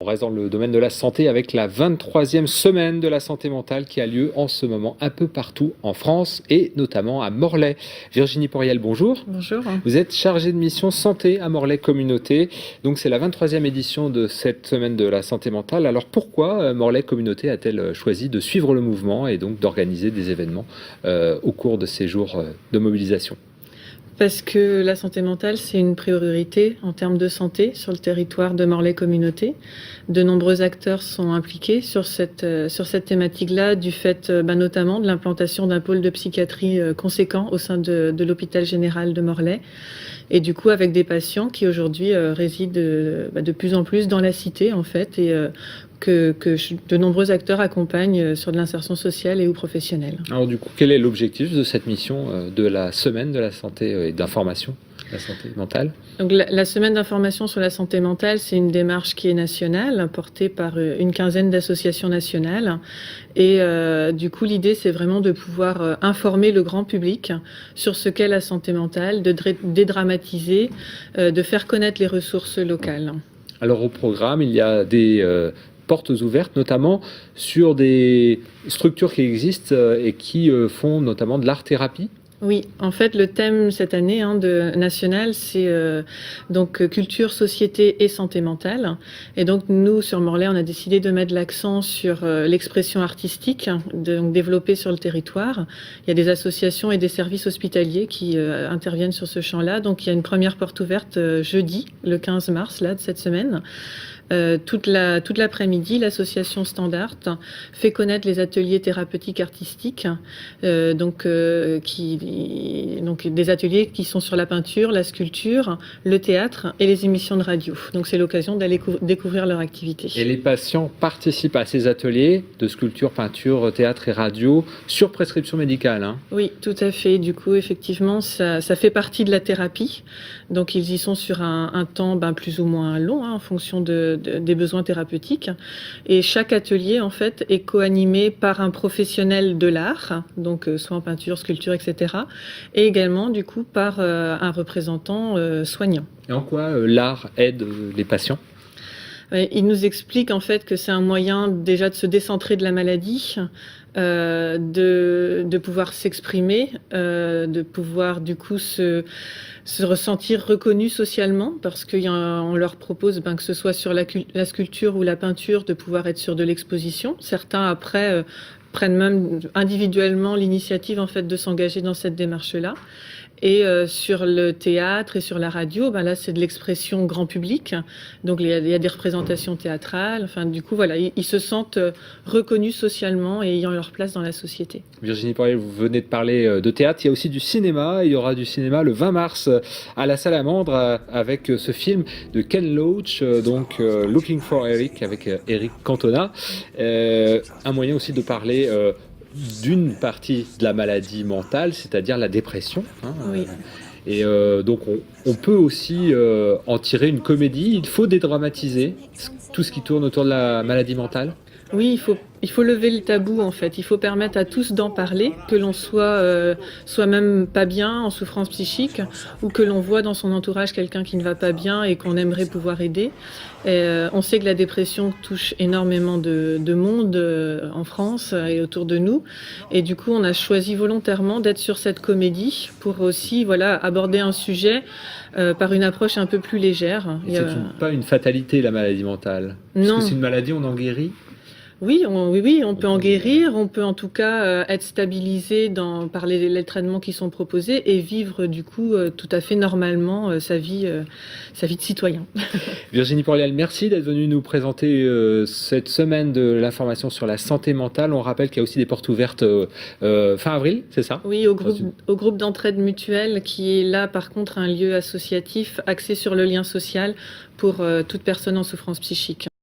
On reste dans le domaine de la santé avec la 23e semaine de la santé mentale qui a lieu en ce moment un peu partout en France et notamment à Morlaix. Virginie Poriel, bonjour. Bonjour. Vous êtes chargée de mission santé à Morlaix Communauté. Donc c'est la 23e édition de cette semaine de la santé mentale. Alors pourquoi Morlaix Communauté a-t-elle choisi de suivre le mouvement et donc d'organiser des événements au cours de ces jours de mobilisation ? Parce que la santé mentale, c'est une priorité en termes de santé sur le territoire de Morlaix Communauté. De nombreux acteurs sont impliqués sur cette thématique-là, du fait notamment de l'implantation d'un pôle de psychiatrie conséquent au sein de l'hôpital général de Morlaix. Et du coup, avec des patients qui aujourd'hui résident de plus en plus dans la cité, en fait, et que de nombreux acteurs accompagnent sur de l'insertion sociale et ou professionnelle. Alors du coup, quel est l'objectif de cette mission de la semaine de la santé et d'information, la santé mentale ? Donc la semaine d'information sur la santé mentale, c'est une démarche qui est nationale, portée par une quinzaine d'associations nationales. Et du coup, l'idée, c'est vraiment de pouvoir informer le grand public sur ce qu'est la santé mentale, de dédramatiser, de faire connaître les ressources locales. Alors au programme, il y a des portes ouvertes, notamment sur des structures qui existent et qui font notamment de l'art-thérapie. Oui, en fait, le thème cette année national, c'est donc culture, société et santé mentale. Et donc nous, sur Morlaix, on a décidé de mettre l'accent sur l'expression artistique, donc développée sur le territoire. Il y a des associations et des services hospitaliers qui interviennent sur ce champ-là. Donc il y a une première porte ouverte jeudi, le 15 mars, là, de cette semaine. Toute l'après-midi, l'association Standard fait connaître les ateliers thérapeutiques artistiques, donc des ateliers qui sont sur la peinture, la sculpture, le théâtre et les émissions de radio. Donc c'est l'occasion d'aller découvrir leur activité. Et les patients participent à ces ateliers de sculpture, peinture, théâtre et radio sur prescription médicale, hein ? Oui, tout à fait. Du coup, effectivement, ça fait partie de la thérapie. Donc ils y sont sur un temps plus ou moins long, en fonction des besoins thérapeutiques. Et chaque atelier, en fait, est co-animé par un professionnel de l'art, donc soit en peinture, sculpture, etc. Et également, du coup, par un représentant soignant. Et en quoi l'art aide les patients ? Il nous explique en fait que c'est un moyen déjà de se décentrer de la maladie, de pouvoir s'exprimer, de pouvoir du coup se ressentir reconnu socialement, parce qu'on leur propose que ce soit sur la sculpture ou la peinture, de pouvoir être sur de l'exposition. Certains après prennent même individuellement l'initiative en fait de s'engager dans cette démarche-là. Et sur le théâtre et sur la radio, là c'est de l'expression grand public. Donc il y a des représentations théâtrales. Enfin du coup voilà, ils se sentent reconnus socialement et ayant leur place dans la société. Virginie Poriel, vous venez de parler de théâtre. Il y a aussi du cinéma. Il y aura du cinéma le 20 mars à la Salamandre avec ce film de Ken Loach, Looking for Eric avec Eric Cantona. Un moyen aussi de parler d'une partie de la maladie mentale, c'est-à-dire la dépression. Oui. Et donc on peut aussi en tirer une comédie. Il faut dédramatiser tout ce qui tourne autour de la maladie mentale. Oui, il faut lever le tabou en fait. Il faut permettre à tous d'en parler, que l'on soit même pas bien, en souffrance psychique, ou que l'on voit dans son entourage quelqu'un qui ne va pas bien et qu'on aimerait pouvoir aider. On sait que la dépression touche énormément de monde en France et autour de nous. Et du coup, on a choisi volontairement d'être sur cette comédie pour aussi aborder un sujet par une approche un peu plus légère. C'est pas une fatalité, la maladie mentale. Non. Parce que c'est une maladie, on en guérit. Oui, on peut en guérir, on peut en tout cas être stabilisé par les traitements qui sont proposés et vivre du coup tout à fait normalement sa vie de citoyen. Virginie Poriel, merci d'être venue nous présenter cette semaine de l'information sur la santé mentale. On rappelle qu'il y a aussi des portes ouvertes fin avril, c'est ça ? Oui, au groupe d'entraide mutuelle qui est là par contre un lieu associatif axé sur le lien social pour toute personne en souffrance psychique.